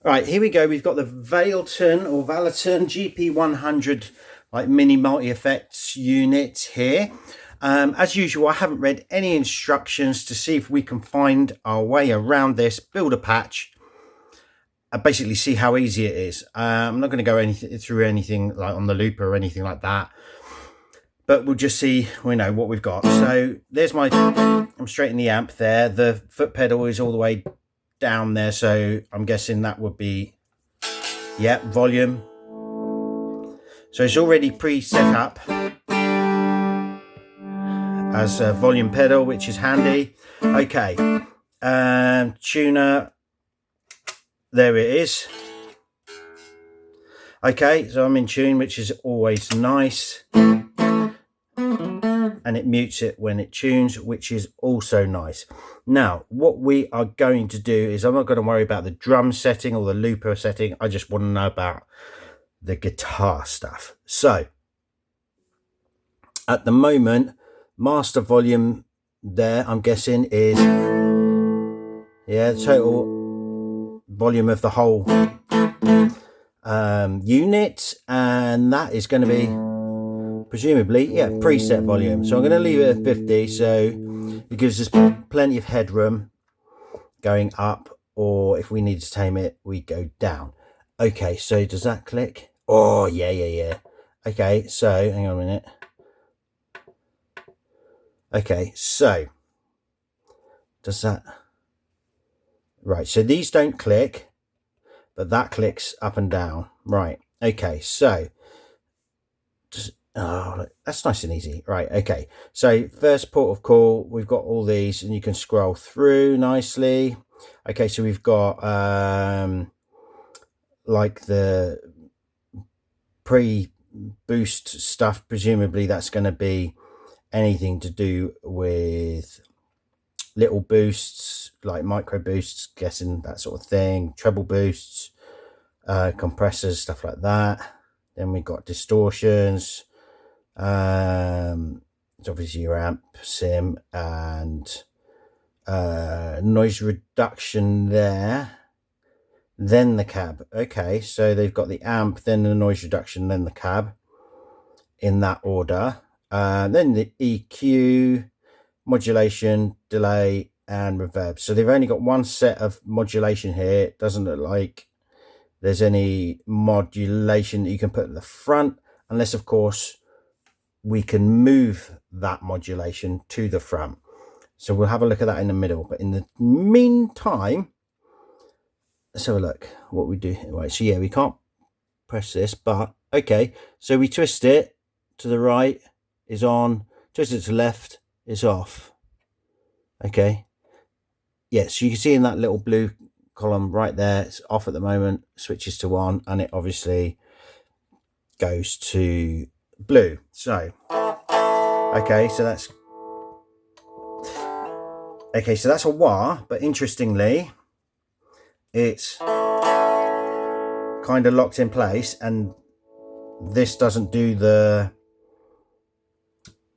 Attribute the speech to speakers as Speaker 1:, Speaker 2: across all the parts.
Speaker 1: Right, here we go. We've got the Valeton GP100 like mini multi effects unit here. As usual, I haven't read any instructions to see if we can find our way around this, build a patch, and basically see how easy it is. I'm not going to go through anything like on the looper or anything like that, but we'll just see, what we've got. So there's I'm straight in the amp there. The foot pedal is all the way down there, so I'm guessing that would be volume. So it's already pre-set up as a volume pedal, which is handy. Okay, tuner, there it is. Okay, so I'm in tune, which is always nice, and it mutes it when it tunes, which is also nice. Now, what we are going to do is, I'm not going to worry about the drum setting or the looper setting. I just want to know about the guitar stuff. So at the moment, master volume there, I'm guessing, is the total volume of the whole unit, and that is going to be presumably preset volume. So I'm going to leave it at 50, so it gives us plenty of headroom going up, or if we need to tame it, we go down. Okay, so does that click? Oh yeah. Okay, so hang on a minute. Okay, so does that, right, so these don't click, but that clicks up and down. Right, okay, so that's nice and easy. Right, okay, so first port of call, we've got all these, and you can scroll through nicely. Okay, so we've got like the pre-boost stuff. Presumably that's going to be anything to do with little boosts, like micro boosts, guessing that sort of thing, treble boosts, compressors, stuff like that. Then we've got distortions, it's obviously your amp, sim, and noise reduction there. Then the cab. Okay, so they've got the amp, then the noise reduction, then the cab, in that order. Then the EQ, modulation, delay, and reverb. So they've only got one set of modulation here. It doesn't look like there's any modulation that you can put at the front, unless of course we can move that modulation to the front. So we'll have a look at that in the middle, but in the meantime, let's have a look what we do. Right, so we can't press this, but okay, so we twist it to the right, is on, twist it to the left, is off. Okay, so you can see in that little blue column right there, it's off at the moment, switches to on, and it obviously goes to blue. So okay, so that's a wah, but interestingly it's kind of locked in place, and this doesn't do the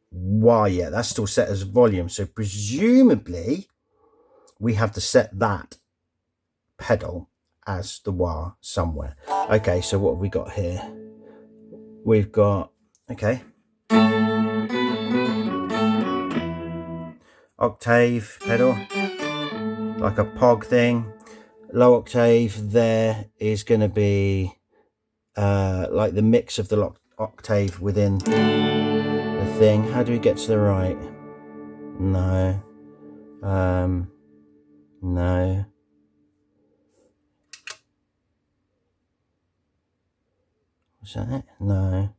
Speaker 1: wah yet. That's still set as volume, so presumably we have to set that pedal as the wah somewhere. Okay, so what have we got here? We've got octave pedal, like a pog thing. Low octave there is going to be like the mix of the octave within the thing. How do we get to the right? No. No. Was that it? No.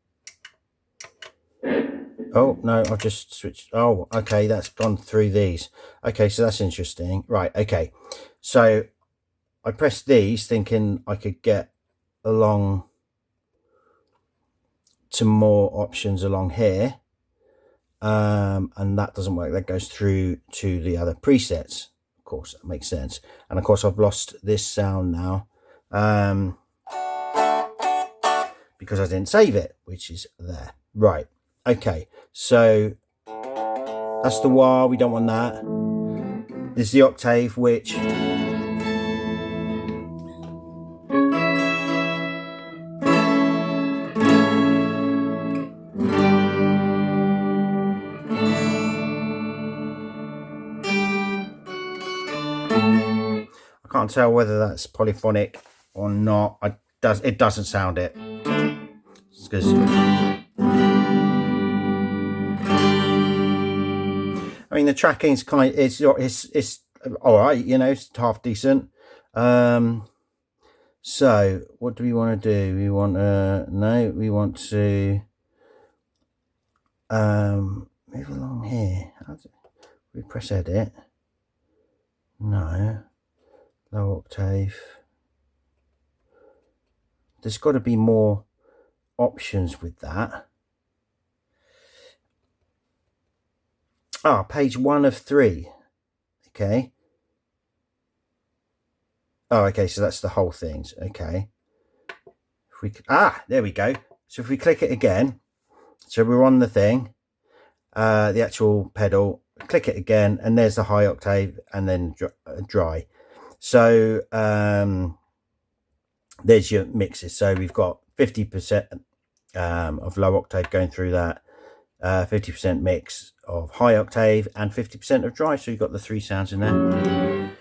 Speaker 1: Oh no, I've just switched. Oh, okay, that's gone through these. Okay, so that's interesting. Right, okay, so I pressed these thinking I could get along to more options along here, and that doesn't work. That goes through to the other presets. Of course, that makes sense. And of course I've lost this sound now because I didn't save it, which is there. Right, okay, so that's the wah, we don't want that. This is the octave, which can't tell whether that's polyphonic or not. It doesn't sound it. It's 'cause I mean, the tracking's it's all right, you know, it's half decent. So what do we want to do? We want we want to move along here. We press edit. No, low octave. There's got to be more options with that. Page 1 of 3. Okay. Oh, okay, so that's the whole things. Okay. If we there we go. So if we click it again, so we're on the thing, the actual pedal, click it again, and there's the high octave and then dry. So there's your mixes. So we've got 50% of low octave going through that, 50% mix of high octave, and 50% of dry. So you've got the 3 sounds in there.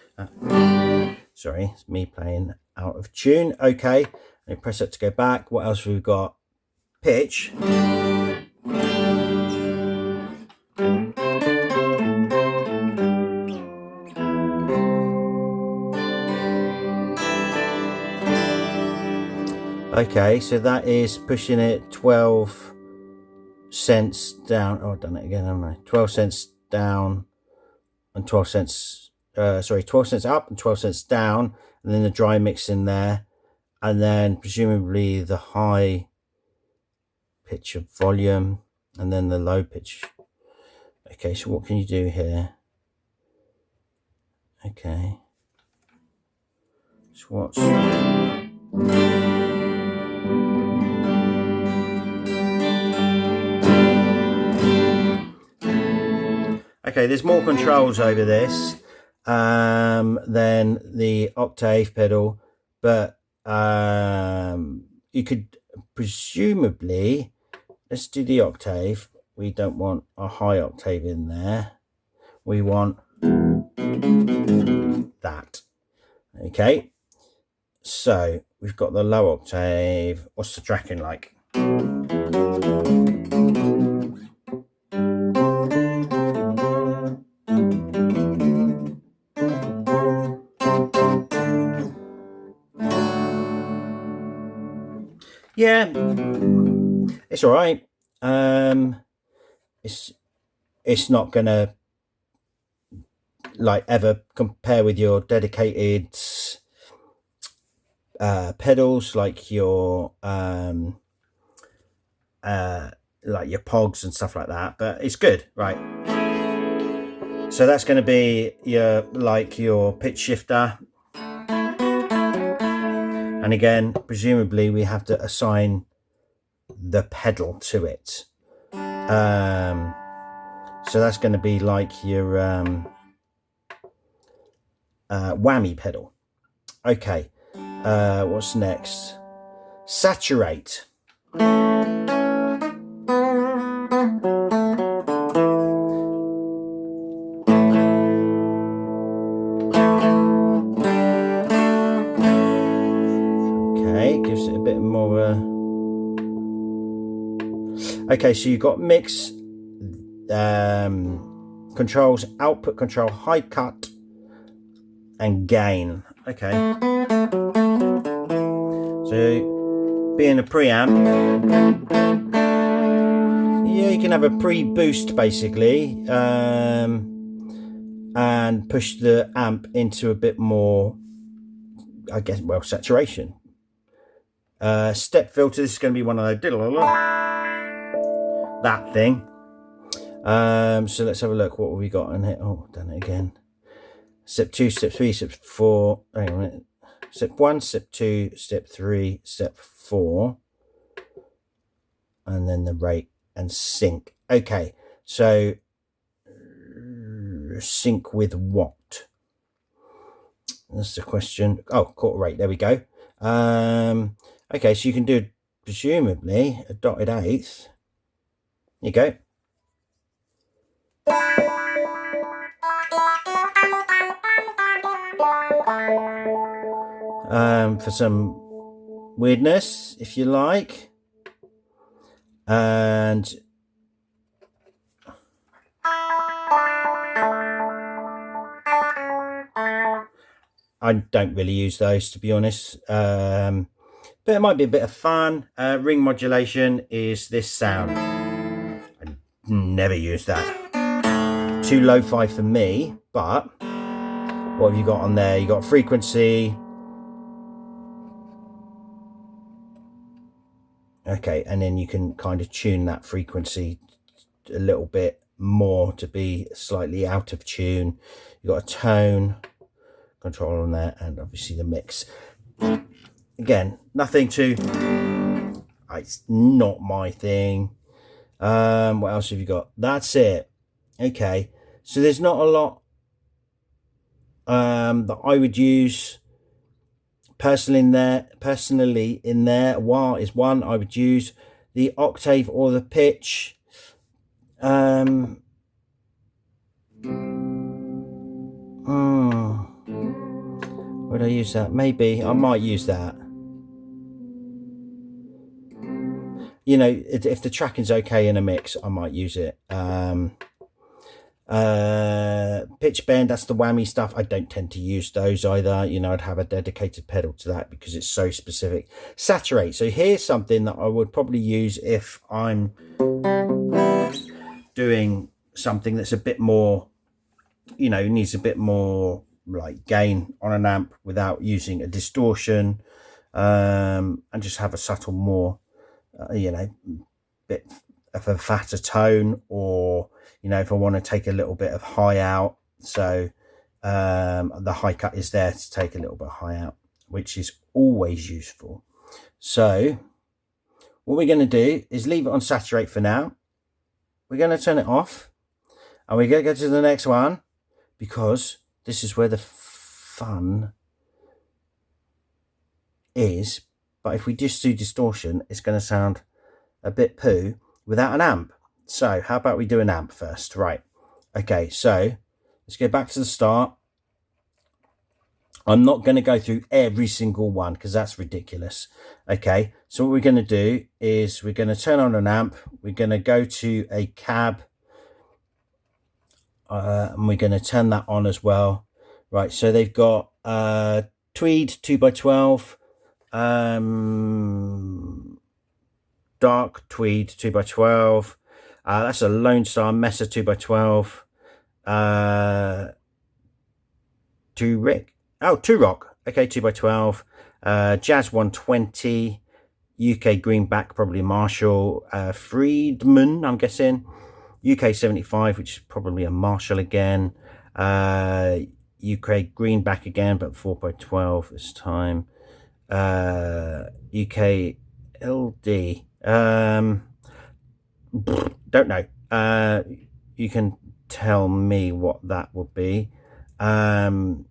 Speaker 1: Sorry, it's me playing out of tune. Okay, and press that to go back. What else have we got? Pitch. Okay, so that is pushing it 12 cents down. Oh, I've done it again, haven't I? 12 cents down and 12 cents, 12 cents up and 12 cents down, and then the dry mix in there, and then presumably the high pitch of volume, and then the low pitch. Okay, so what can you do here? Okay. So what's... Okay, there's more controls over this than the octave pedal, but you could presumably, let's do the octave. We don't want a high octave in there. We want that. Okay, so we've got the low octave. What's the tracking like? Yeah, it's all right. It's not gonna like ever compare with your dedicated pedals, like your pogs and stuff like that, but it's good, right? So that's going to be your pitch shifter. And again, presumably we have to assign the pedal to it. So that's going to be like your whammy pedal. Okay, what's next? Saturate. Gives it a bit more okay, so you've got mix controls, output control, high cut and gain. Okay, so being a preamp, yeah, you can have a pre-boost basically, and push the amp into a bit more, I guess, well, saturation. Step filter, this is going to be one of those, that thing. So let's have a look. What have we got in here? Oh, done it again. Step 2, step 3, step 4. Hang on a minute. Step 1, step 2, step 3, step 4. And then the rate and sync. Okay, so sync with what? That's the question. Oh, quarter rate. There we go. Okay, so you can do presumably a dotted eighth. Here you go. for some weirdness, if you like. And I don't really use those, to be honest, but it might be a bit of fun. Ring modulation is this sound. I never use that. Too lo-fi for me, but what have you got on there? You got frequency. Okay, and then you can kind of tune that frequency a little bit more to be slightly out of tune. You got a tone control on there, and obviously the mix. Again, nothing too, it's not my thing. What else have you got? That's it. Okay, so there's not a lot that I would use personally in there. Wah is one I would use. The octave or the pitch. Would I use that? Maybe I might use that. You know, if the tracking's okay in a mix, I might use it. Pitch bend, that's the whammy stuff. I don't tend to use those either. You know, I'd have a dedicated pedal to that because it's so specific. Saturate. So here's something that I would probably use if I'm doing something that's a bit more, you know, needs a bit more like gain on an amp without using a distortion, and just have a subtle more, you know, bit of a fatter tone, or, you know, if I want to take a little bit of high out, so the high cut is there to take a little bit of high out, which is always useful. So what we're going to do is leave it on saturate for now. We're going to turn it off, and we're going to go to the next one, because this is where the fun is. But if we just do distortion, it's going to sound a bit poo without an amp. So how about we do an amp first? Right. Okay, so let's go back to the start. I'm not going to go through every single one because that's ridiculous. Okay, so what we're going to do is we're going to turn on an amp. We're going to go to a cab. And we're going to turn that on as well. Right, so they've got Tweed 2x12, dark Tweed 2x12. That's a Lone Star Mesa 2x12. Two Rock. Okay, 2x12. Jazz 120. UK Greenback, probably Marshall. Friedman, I'm guessing. UK 75, which is probably a Marshall again. UK Greenback again, but 4x12 this time. UK LD. Don't know. You can tell me what that would be. DK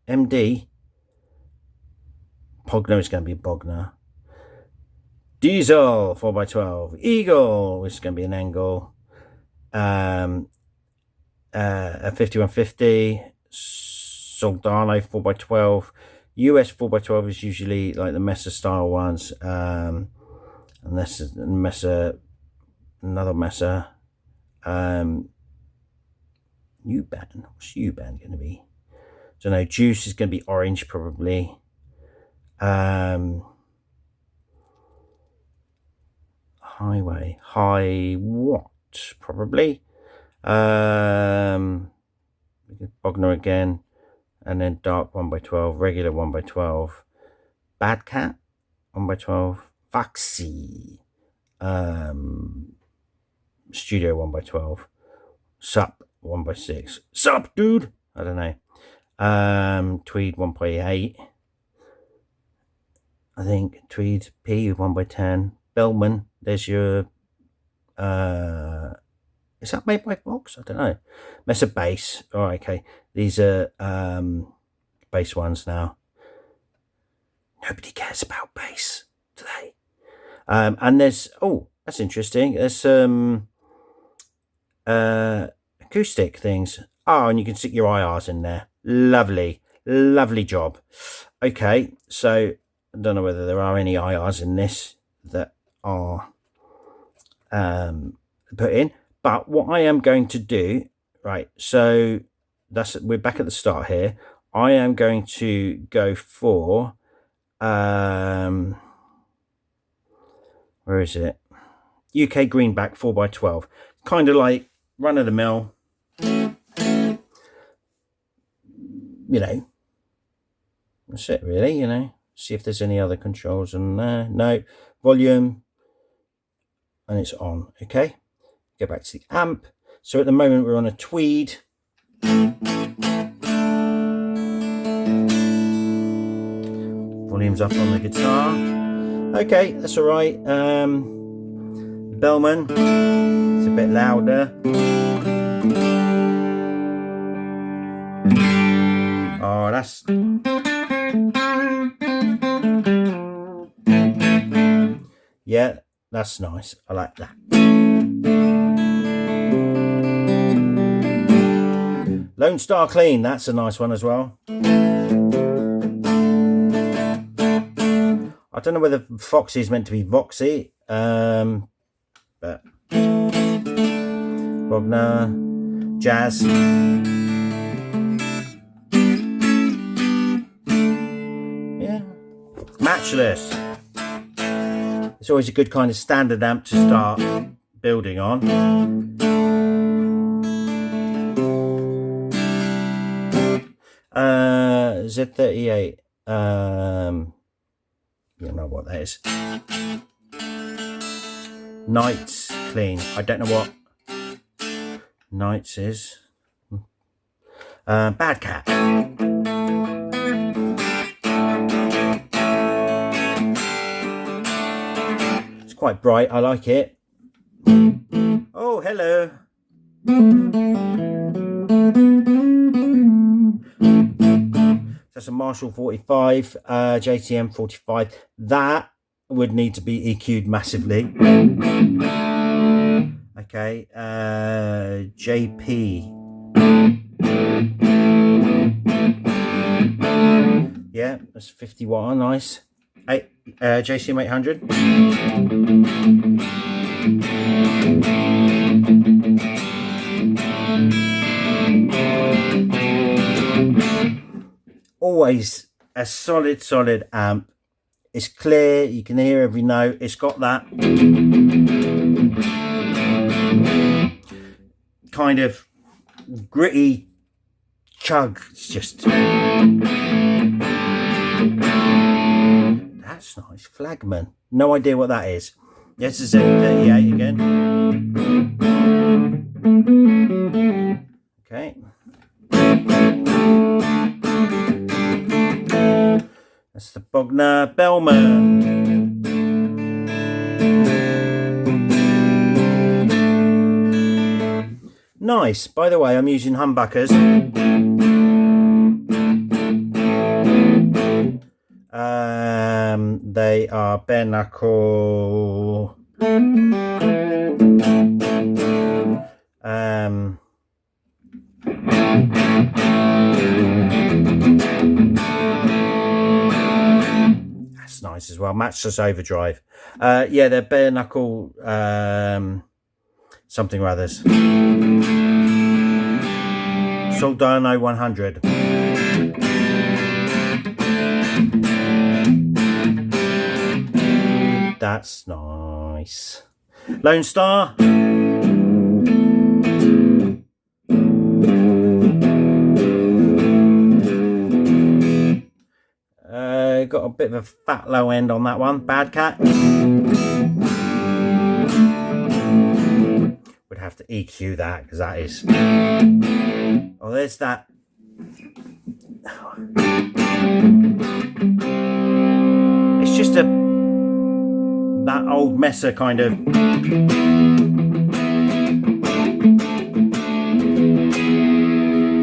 Speaker 1: MD. Pogner is going to be Bogner. Diesel 4x12. Eagle, which is going to be an angle. A 5150. Soldano 4x12. US 4x12 is usually like the Mesa style ones. And this is Mesa, another Mesa. U-band. What's U-band going to be? Don't know. Juice is going to be orange probably. Highway, high what probably. Bogner again, and then dark 1x12, regular 1x12, Bad Cat 1x12, Foxy, Studio 1x12, Sup 1x6, Sup dude, I don't know. Tweed 1x8, I think. Tweed P 1x10, Bellman. There's your is that made by Vox? I don't know. Mesa bass. Oh, okay. These are bass ones now. Nobody cares about bass today. And there's, oh, that's interesting. There's some acoustic things. Oh, and you can stick your IRs in there. Lovely, lovely job. Okay, so I don't know whether there are any IRs in this that are put in, but what I am going to do, right, so we're back at the start here. I am going to go for where is it? UK Greenback 4x12, kind of like run of the mill, you know. That's it really, you know. See if there's any other controls in there. No, volume, and it's on. Okay, go back to the amp. So at the moment we're on a Tweed. Volume's up on the guitar. Okay, that's all right. Bellman, it's a bit louder. Oh, that's... yeah, that's nice. I like that. Lone Star Clean, that's a nice one as well. I don't know whether Foxy is meant to be Voxy, but Wagner, Jazz. Yeah, Matchless. It's always a good kind of standard amp to start building on. Z38. You know what that is. Knights Clean. I don't know what Knights is. Bad Cat. It's quite bright. I like it. Oh, hello. That's a Marshall 45, JTM 45. That would need to be EQ'd massively. Okay, JP. Yeah, that's 51, nice. JCM 800. Always a solid amp. It's clear, you can hear every note. It's got that kind of gritty chug. It's just, that's nice. Flagman, no idea what that is. Yes, it's Z38 again. Okay. That's the Bogner Bellman. Nice. By the way, I'm using humbuckers. They are bare knuckle. That's nice as well. Matchless Overdrive. Yeah, they're bare knuckle something or others. Soldano 100. That's nice. Lone Star. Got a bit of a fat low end on that one. Bad Cat. Would have to EQ that because that is. Oh, there's that. It's just that old Mesa kind of.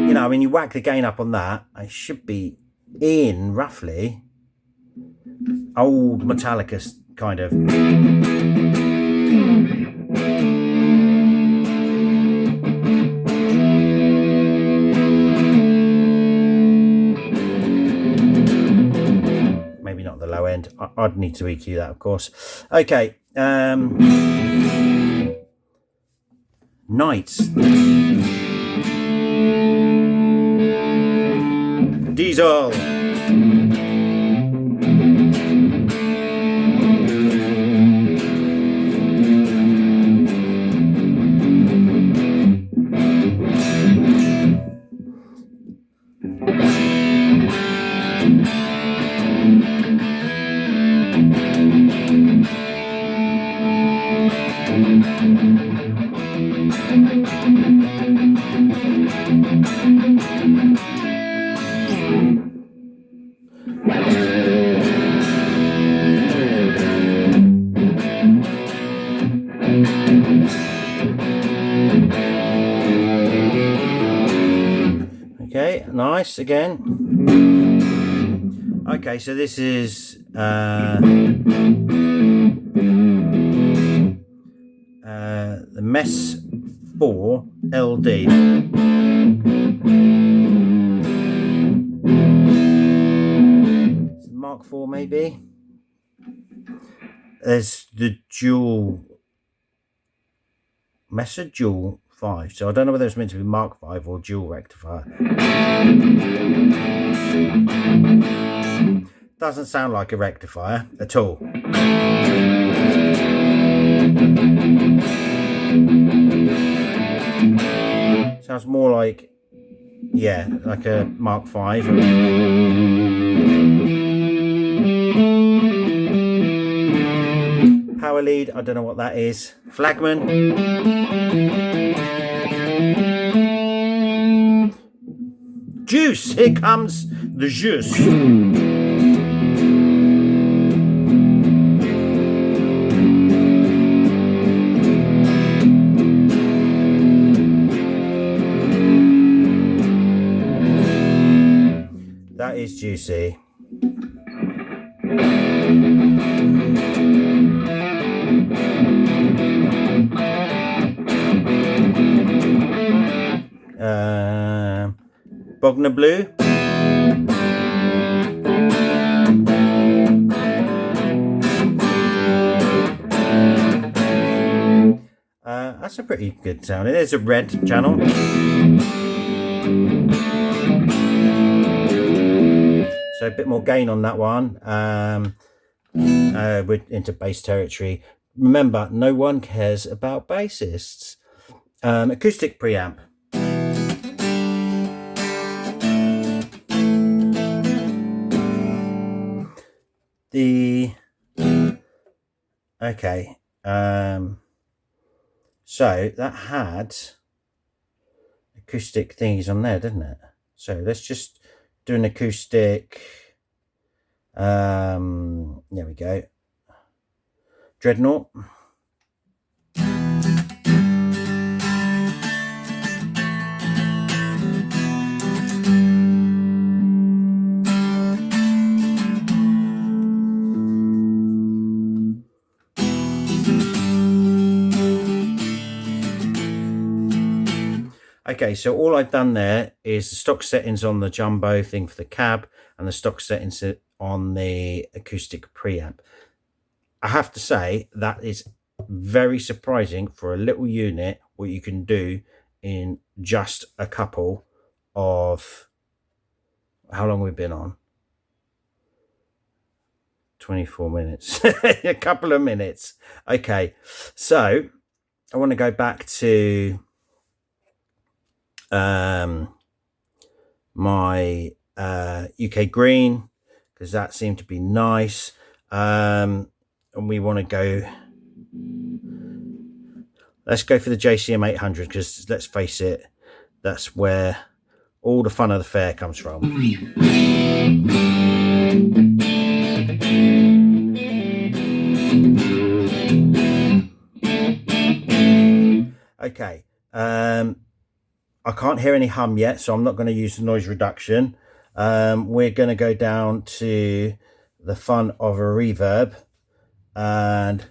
Speaker 1: You know, I mean, you whack the gain up on that, it should be in roughly old Metallica kind of. end. I'd need to EQ that, of course. Okay. Nights. Diesel. Okay, nice again. Okay, so this is the Mesa 4 LD. Mark 4 maybe. There's the dual Mesa dual 5, so I don't know whether it's meant to be Mark 5 or dual rectifier. Doesn't sound like a rectifier at all. Sounds more like, yeah, like a Mark 5. Power lead, I don't know what that is. Flagman. Juice, here comes the juice. That is juicy. Bogner Blue. That's a pretty good sound. It is a red channel. So a bit more gain on that one. We're into bass territory. Remember, no one cares about bassists. Acoustic preamp. Okay, so that had acoustic thingies on there, didn't it? So let's just do an acoustic. There we go. Dreadnought. Okay, so all I've done there is the stock settings on the jumbo thing for the cab and the stock settings on the acoustic preamp. I have to say that is very surprising for a little unit what you can do in just a couple of, how long we've been on? 24 minutes. A couple of minutes. Okay, so I want to go back to my UK green, because that seemed to be nice, and we want to go, let's go for the JCM 800, because let's face it, that's where all the fun of the fair comes from. Okay, I can't hear any hum yet, so I'm not going to use the noise reduction. We're going to go down to the fun of a reverb, and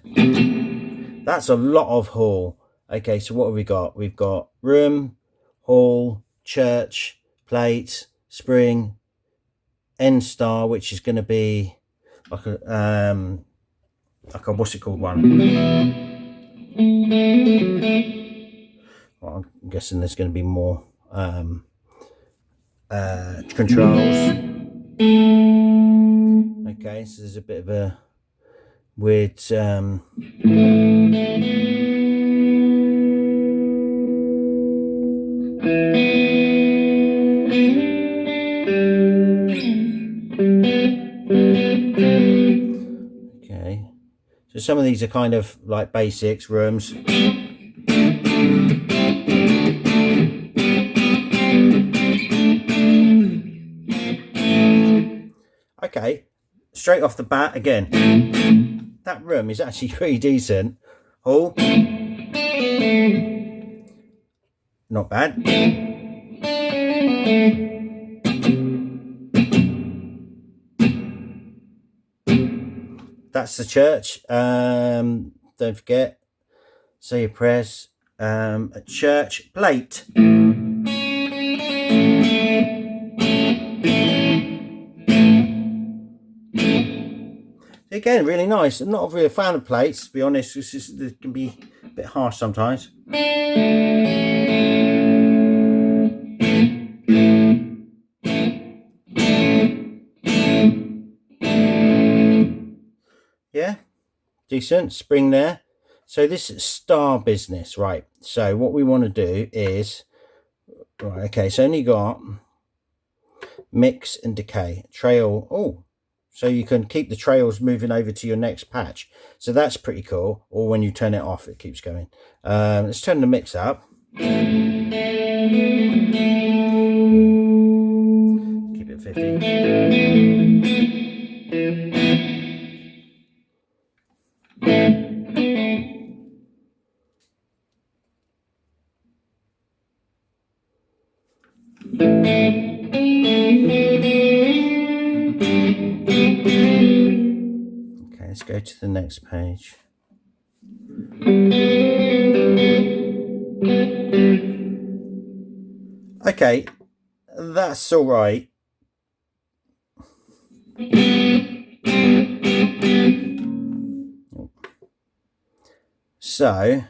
Speaker 1: that's a lot of hall. Okay, so what have we got? We've got room, hall, church, plate, spring, end star, which is going to be like a what's it called one. Well, I'm guessing there's going to be more controls. Okay, so there's a bit of a weird okay, so some of these are kind of like basics, rooms. Okay, straight off the bat again, that room is actually pretty decent. Oh, not bad. That's the church. Don't forget, say your prayers. A church plate. Again, really nice. I'm not really a fan of plates, to be honest. It can be a bit harsh sometimes. Yeah, decent spring there. So this is star business, right? So what we want to do is, right, okay, so only got mix and decay, trail. Oh, so you can keep the trails moving over to your next patch. So that's pretty cool. Or when you turn it off, it keeps going. Let's turn the mix up. Keep it 50. Okay, let's go to the next page. Okay, that's all right. So,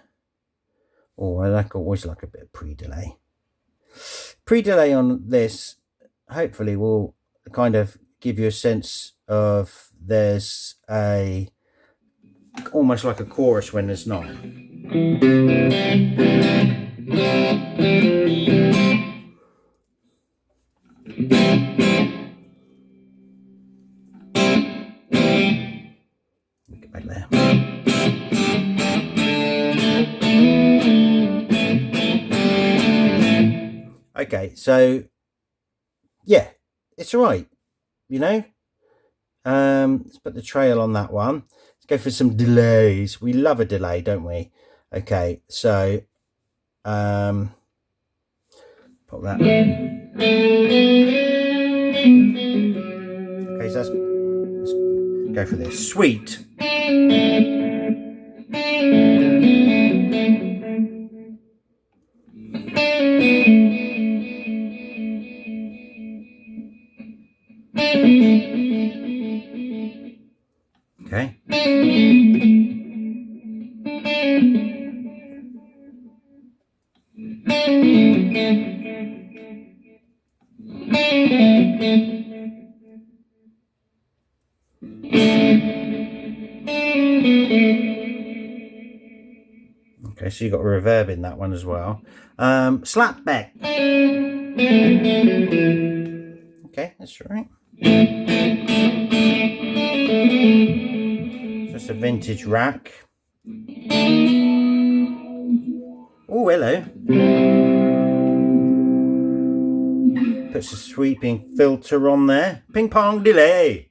Speaker 1: oh, I always like a bit of pre-delay. Pre-delay on this hopefully will kind of give you a sense of there's a almost like a chorus when there's not. Get back there. Okay, so yeah, it's all right, you know. Let's put the trail on that one. Let's go for some delays. We love a delay, don't we? Okay, so pop that. Okay, so let's go for this. Sweet. Okay. Okay, so you got a reverb in that one as well. Slap back. Okay, that's right. So it's a vintage rack. Oh, hello. Puts a sweeping filter on there. Ping pong delay.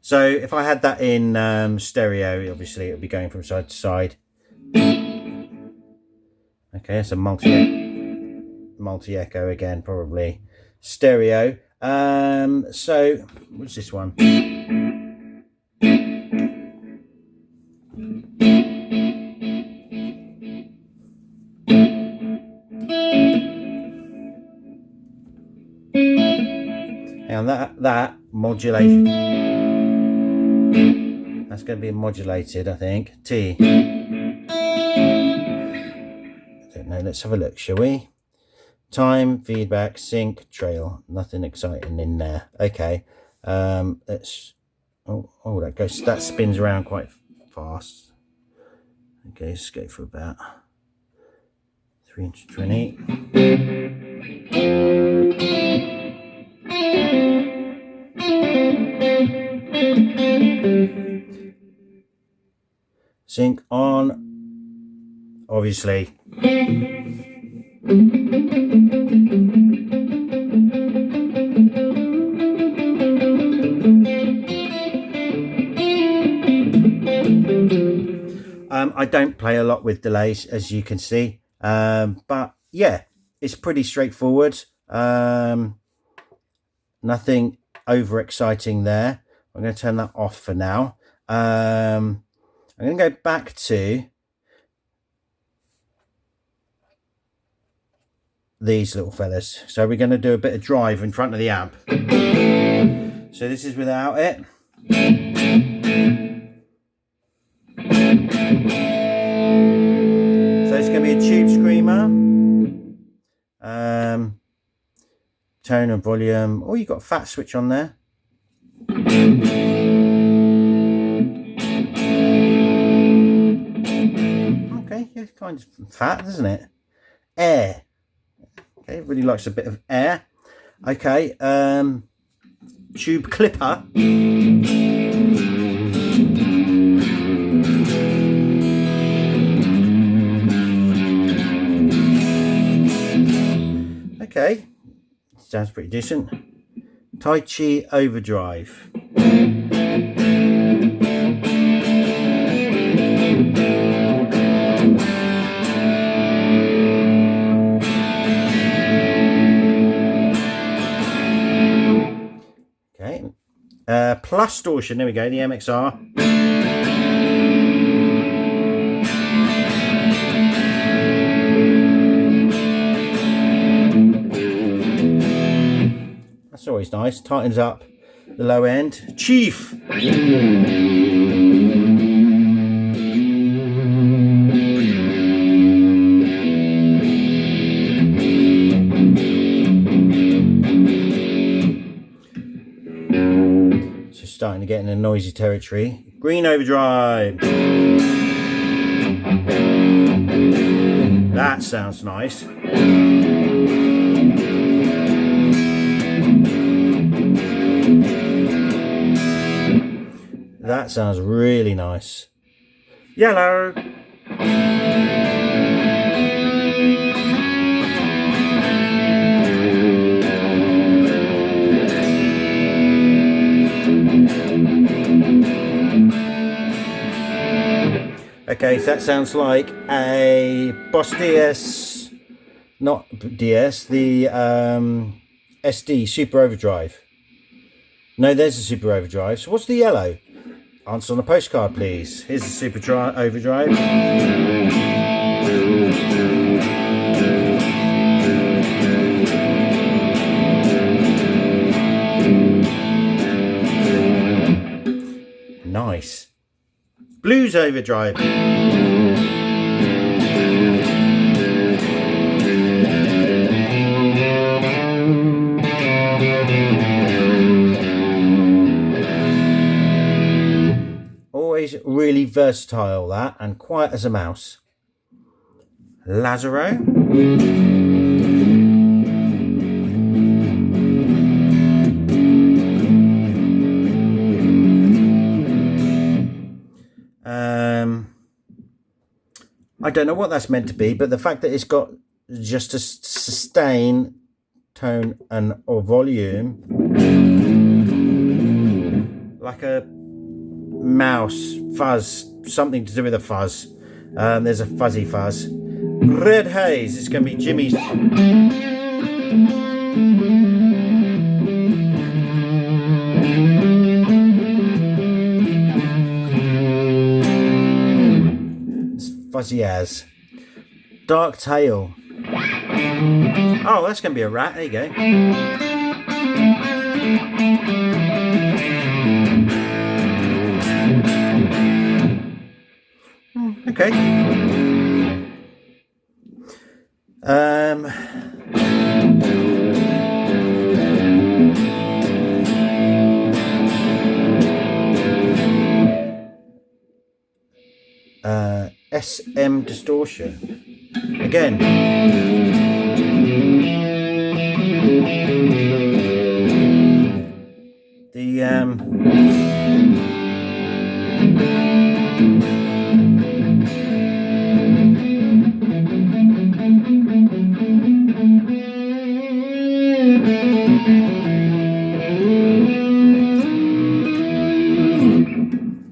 Speaker 1: So if I had that in stereo, obviously it would be going from side to side. Okay, it's a multi echo again, probably stereo. So what's this one? And that modulation. That's going to be modulated, I think. T. I don't know. Let's have a look, shall we? Time, feedback, sync, trail. Nothing exciting in there. Okay. Let's. Oh, that goes. That spins around quite fast. Okay, let's go for about 320. Sync on, obviously. I don't play a lot with delays, as you can see, but yeah, it's pretty straightforward. Nothing over exciting there. I'm going to turn that off for now. I'm going to go back to these little fellas. So we're going to do a bit of drive in front of the amp. So this is without it. So it's going to be a tube screamer. Tone and volume. Oh, you've got a fat switch on there. Okay, yeah, kind of fat, isn't it? Air. Okay, everybody likes a bit of air. Okay, tube clipper. Okay, sounds pretty decent. Tai Chi Overdrive. Okay, plus distortion. There we go. The MXR. That's always nice. Tightens up the low end. Chief. So starting to get in a noisy territory. Green Overdrive. That sounds nice. That sounds really nice. Yellow. Okay, so that sounds like a Boss DS, not DS, the SD Super Overdrive. No, there's a Super Overdrive. So what's the yellow? Answer on a postcard, please. Here's the Super Overdrive. Nice. Blues Overdrive. Always really versatile, that, and quiet as a mouse. Lazaro. I don't know what that's meant to be, but the fact that it's got just a sustain, tone, and or volume, like a mouse, fuzz, something to do with a fuzz. There's a fuzzy fuzz. Red Haze. It's going to be Jimmy's. Fuzzy as. Dark Tail. Oh, that's going to be a rat. There you go. Okay. SM Distortion. Again. The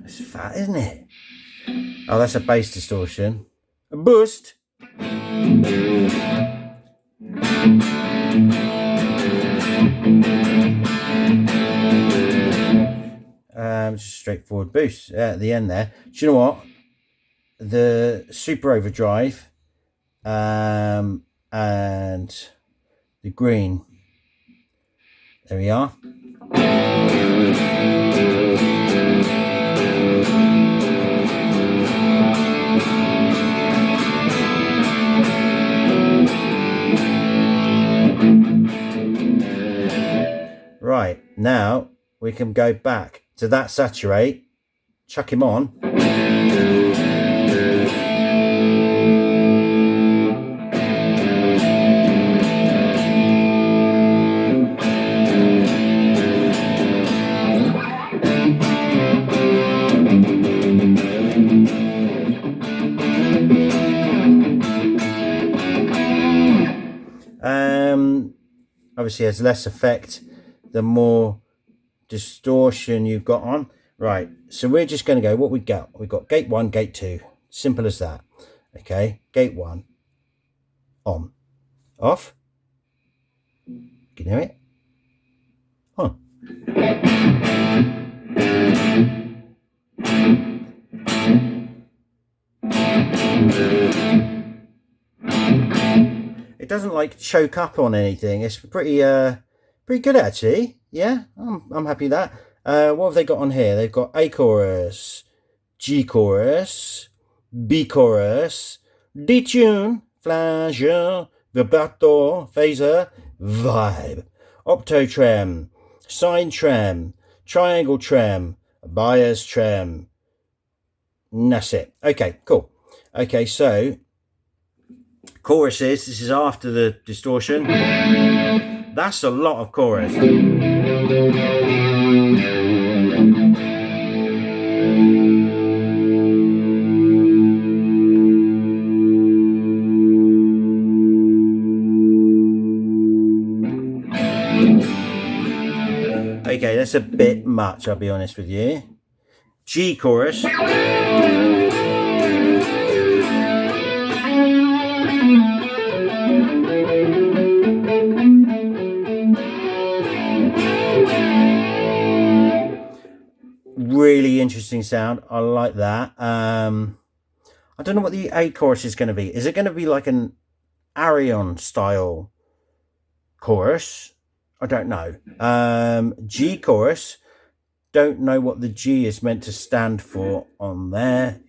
Speaker 1: it's fat, isn't it? Oh, that's a bass distortion. A boost. Just straightforward boost at the end there. Do you know what? The super overdrive and the green. There we are. Right, now we can go back to that saturate, chuck him on. Obviously has less effect the more distortion you've got on. Right, so we're just going to go what we got. We've got gate 1, gate 2, simple as that. Okay, gate 1 on, off, can you hear it? On. It doesn't like choke up on anything. It's pretty good actually. Yeah, I'm happy with that. What have they got on here? They've got A chorus, G chorus, B chorus, Detune, Flanger, vibrato, phaser, vibe, octave trem, sine trem, triangle trem, bias trem. And that's it. Okay, cool. Okay, so choruses, this is after the distortion. That's a lot of chorus. Okay, that's a bit much, I'll be honest with you. G chorus. Really interesting sound. I like that. I don't know what the A chorus is going to be. Is it going to be like an Arion style chorus? I don't know. G chorus. Don't know what the G is meant to stand for on there.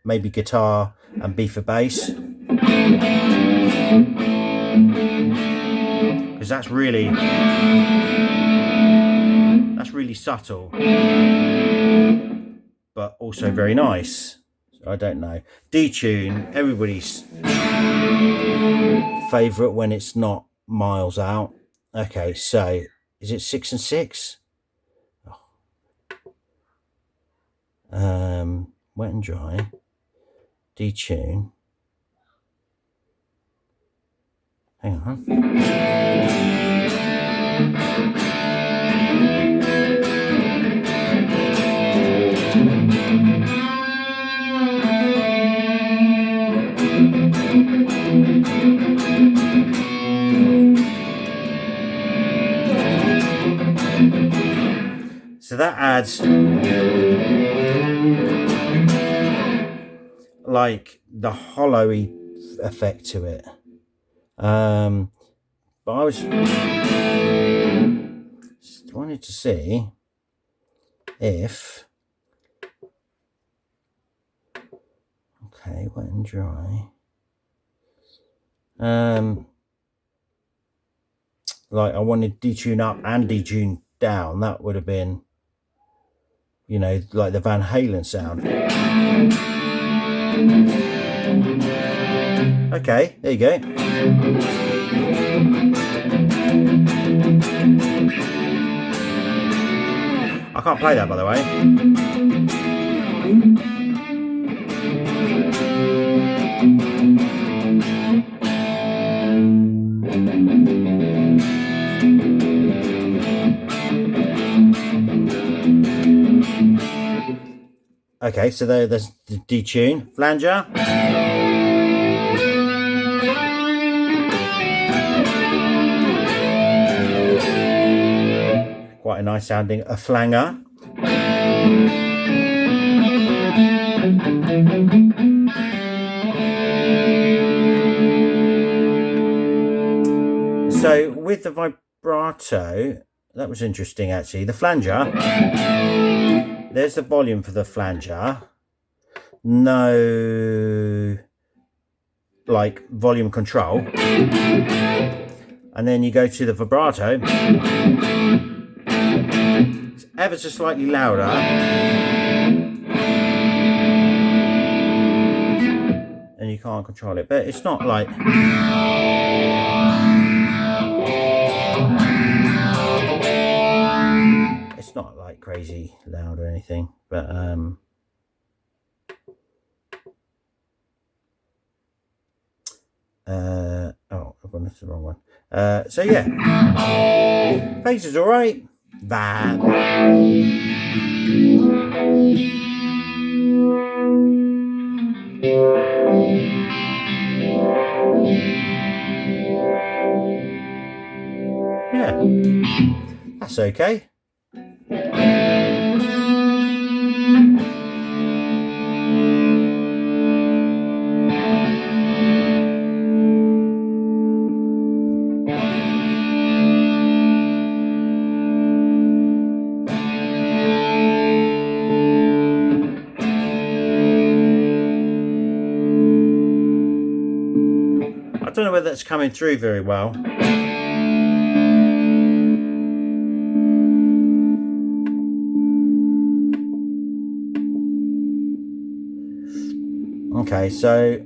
Speaker 1: Maybe guitar and B for bass. Because that's really subtle, but also very nice. So I don't know. Detune, everybody's favourite when it's not miles out. Okay, so is it 6 and 6? Wet and dry. Detune. Hang on. So that adds like the hollowy effect to it. But I was just wanted to see if Okay, wet and dry. Like I wanted detune up and detune down. That would have been, you know, like the Van Halen sound. Okay, there you go. I can't play that, by the way. Okay, so there's the detune. Flanger. Quite a nice sounding a flanger. So with the vibrato, that was interesting actually. The flanger, there's the volume for the flanger. No like volume control. And then you go to the vibrato. It's ever so slightly louder. And you can't control it, but it's not like it's not like crazy loud or anything, but oh, I've gone to the wrong one. So yeah, bass is all right. That. Yeah, that's okay. I don't know whether that's coming through very well. Okay, so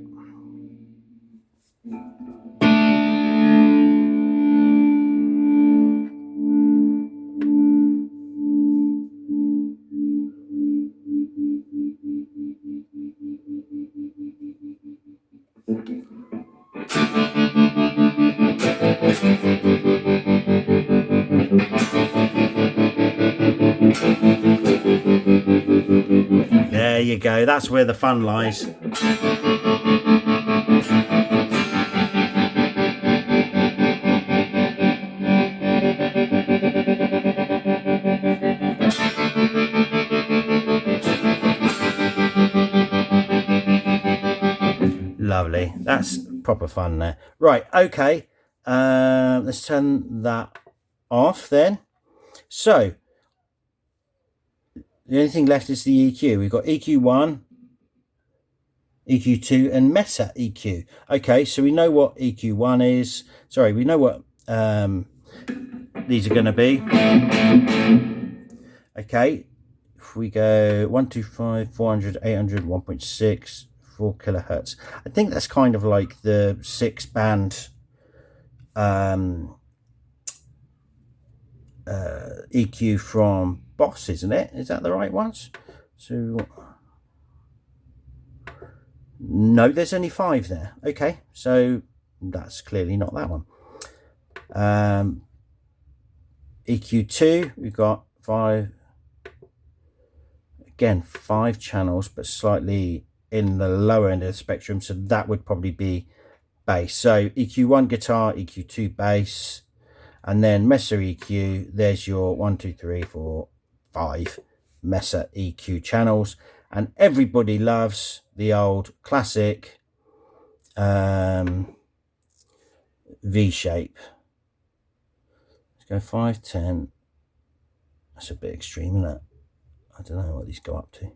Speaker 1: there you go, that's where the fun lies. Lovely, that's proper fun there. Right, okay, let's turn that off then. So the only thing left is the EQ. We've got EQ1, EQ2 and Mesa EQ. Okay, so we know what EQ1 is. Sorry, we know what these are going to be. Okay, if we go 125, 400, 800, 1.6, 4 kilohertz. I think that's kind of like the 6-band EQ from Boss, isn't it? Is that the right ones? So no, there's only 5 there. Okay, so that's clearly not that one. EQ2, we've got 5, again 5 channels, but slightly in the lower end of the spectrum, so that would probably be bass. So EQ1 guitar, EQ2 bass, and then Mesa EQ, there's your 1, 2, 3, 4, 5 Mesa EQ channels. And everybody loves the old classic V shape. Let's go 5, 10. That's a bit extreme, isn't it? I don't know what these go up to.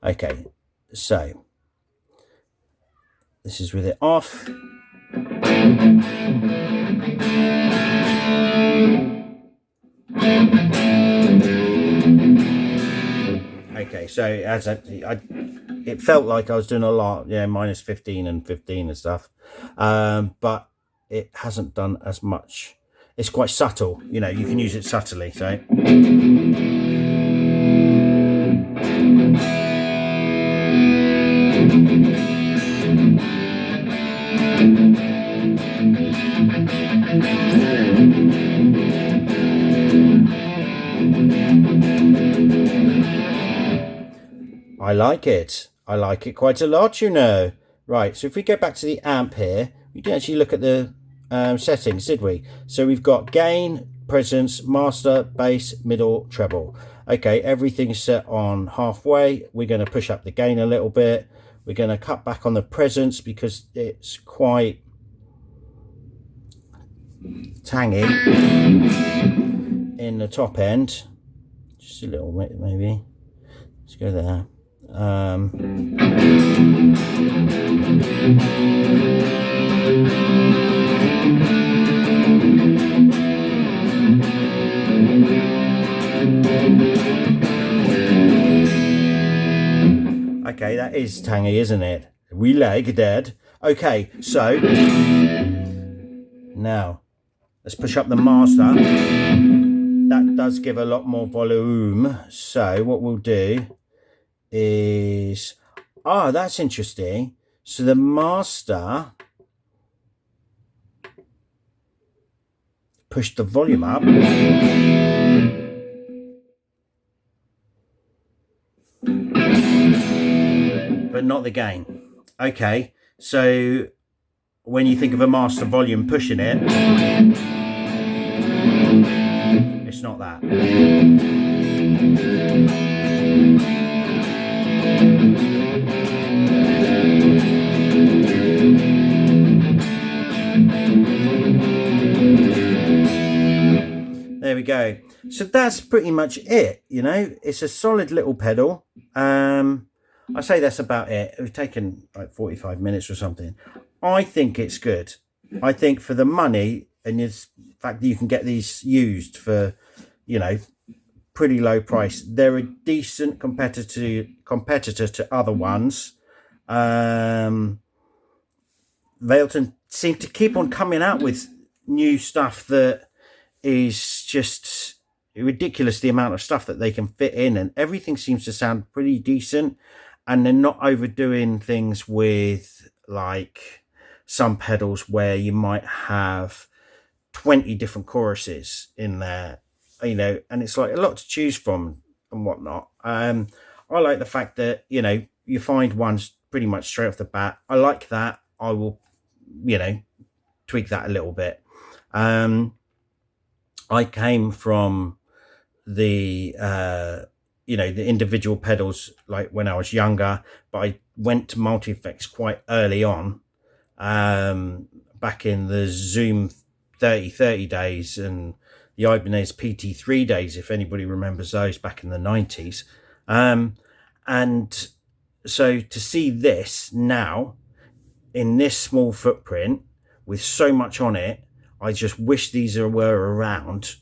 Speaker 1: Okay, so this is with it off. Okay, so as it felt like I was doing a lot, yeah, minus 15 and 15 and stuff, but it hasn't done as much. It's quite subtle, you know, you can use it subtly, so. I like it. I like it quite a lot, you know. Right, so if we go back to the amp here, we didn't actually look at the settings, did we? So we've got gain, presence, master, bass, middle, treble. Okay, everything's set on halfway. We're going to push up the gain a little bit. We're going to cut back on the presence because it's quite tangy in the top end. Just a little bit, maybe. Let's go there. Okay, that is tangy, isn't it? We leg dead. Okay, so now let's push up the master. That does give a lot more volume. So what we'll do is, that's interesting. So the master push the volume up, but not the gain. Okay, so when you think of a master volume pushing it, it's not that. There we go. So that's pretty much it, you know. It's a solid little pedal. I say that's about it. It's taken like 45 minutes or something. I think it's good. I think for the money and the fact that you can get these used for, you know, pretty low price, they're a decent competitor to other ones. Valeton seem to keep on coming out with new stuff that is just ridiculous, the amount of stuff that they can fit in, and everything seems to sound pretty decent, and they're not overdoing things with like some pedals where you might have 20 different choruses in there, you know, and it's like a lot to choose from and whatnot. I like the fact that, you know, you find ones pretty much straight off the bat. I like that. I will, you know, tweak that a little bit. I came from the you know, the individual pedals like when I was younger, but I went to multi effects quite early on, back in the Zoom 3030 days and the Ibanez PT3 days, if anybody remembers those back in the 90s. And so to see this now in this small footprint with so much on it, I just wish these were around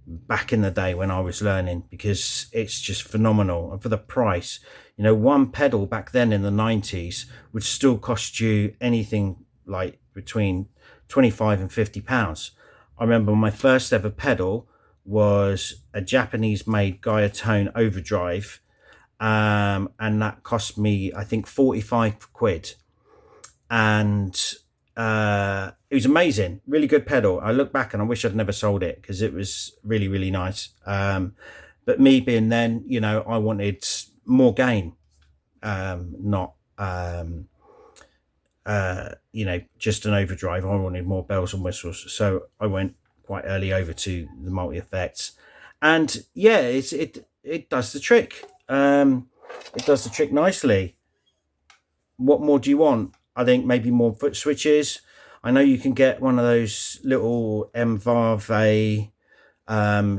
Speaker 1: back in the day when I was learning, because it's just phenomenal. And for the price, you know, one pedal back then in the 90s would still cost you anything like between 25 and 50 pounds. I remember my first ever pedal was a Japanese made Tone Overdrive, and that cost me, I think, 45 quid. And it was amazing, really good pedal. I look back and I wish I'd never sold it because it was really, really nice. But me being then, you know, I wanted more gain, not you know, just an overdrive. I wanted more bells and whistles, so I went quite early over to the multi effects, and yeah, it does the trick. It does the trick nicely. What more do you want? I think maybe more foot switches. I know you can get one of those little Mvarve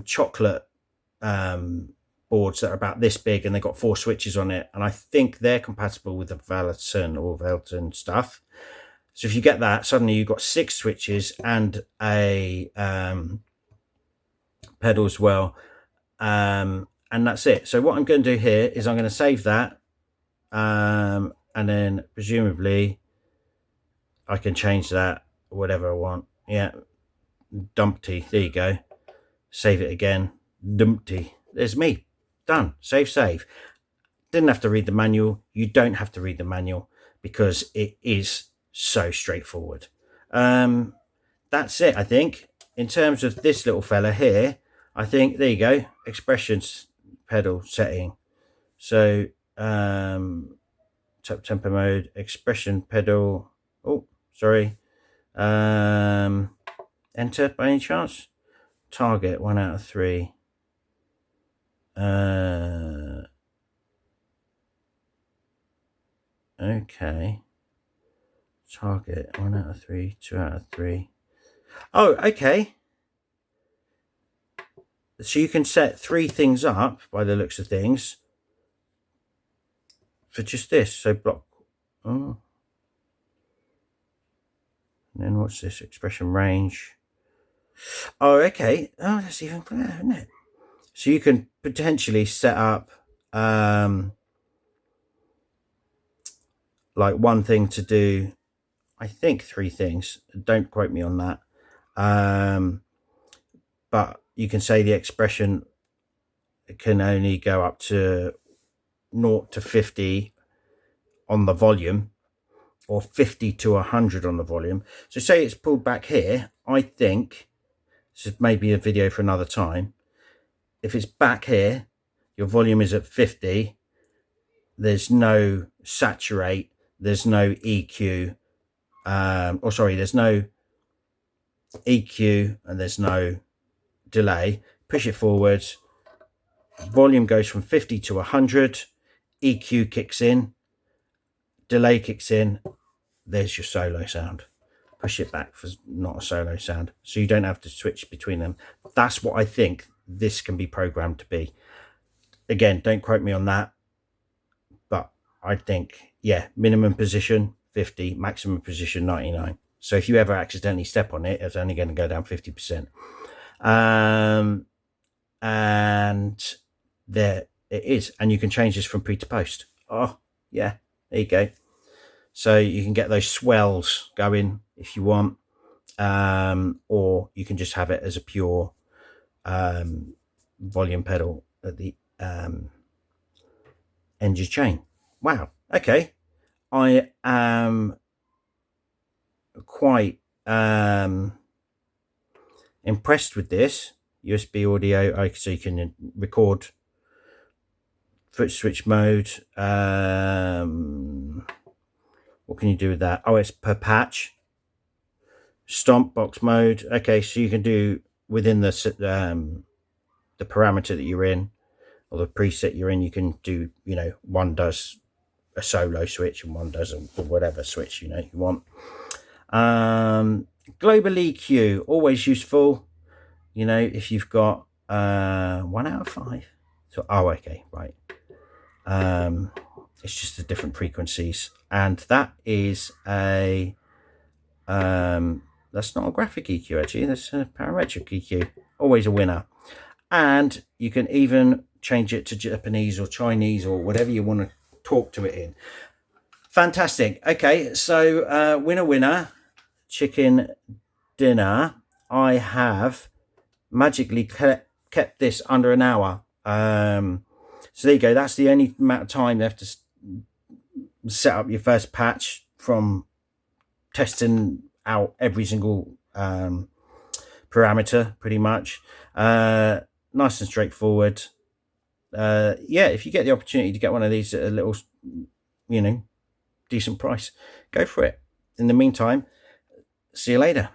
Speaker 1: chocolate boards that are about this big and they've got 4 switches on it, and I think they're compatible with the Valeton or Valeton stuff. So if you get that, suddenly you've got 6 switches and a pedal as well, and that's it. So what I'm going to do here is I'm going to save that, and then presumably I can change that whatever I want. Yeah, dumpty, there you go. Save it again, dumpty, there's me, done. Save. Didn't have to read the manual. You don't have to read the manual because it is so straightforward. That's it, I think. In terms of this little fella here, I think, there you go, expressions pedal setting. So top tempo mode, expression pedal. Oh, sorry. Enter by any chance? Target 1 out of 3. Okay. Target 1 out of 3, 2 out of 3. Oh, okay. So you can set 3 things up by the looks of things for just this. So block. Oh. And then what's this? Expression range. Oh, okay. Oh, that's even clearer, isn't it? So you can potentially set up like one thing to do, I think 3 things. Don't quote me on that. But you can say the expression can only go up to 0 to 50 on the volume, or 50 to 100 on the volume. So say it's pulled back here, I think, this is maybe a video for another time. If it's back here, your volume is at 50, there's no saturate, there's no EQ, there's no EQ and there's no delay. Push it forward, volume goes from 50 to 100, EQ kicks in, delay kicks in, there's your solo sound. Push it back for not a solo sound, so you don't have to switch between them. That's what I think this can be programmed to be. Again, don't quote me on that, but I think, yeah, minimum position 50, maximum position 99. So if you ever accidentally step on it, it's only going to go down 50%. And there it is. And you can change this from pre to post. Oh, yeah, there you go. So you can get those swells going if you want, or you can just have it as a pure volume pedal at the end of your chain. Wow, okay. I am quite impressed with this USB audio. So you can record foot switch mode. What can you do with that? Oh, it's per patch. Stomp box mode. Okay, so you can do within the parameter that you're in, or the preset you're in, you can do, you know, one does a solo switch and one does a whatever switch, you know, you want. Global EQ, always useful, you know, if you've got 1 out of 5. So, oh, okay, right. It's just the different frequencies, and that is a that's not a graphic EQ actually, that's a parametric EQ. Always a winner. And you can even change it to Japanese or Chinese or whatever you want to talk to it in. Fantastic. Okay, so winner chicken dinner. I have magically kept this under an hour. So there you go. That's the only amount of time left to set up your first patch from testing out every single parameter, pretty much. Nice and straightforward. Yeah, if you get the opportunity to get one of these at a little, you know, decent price, go for it. In the meantime, see you later.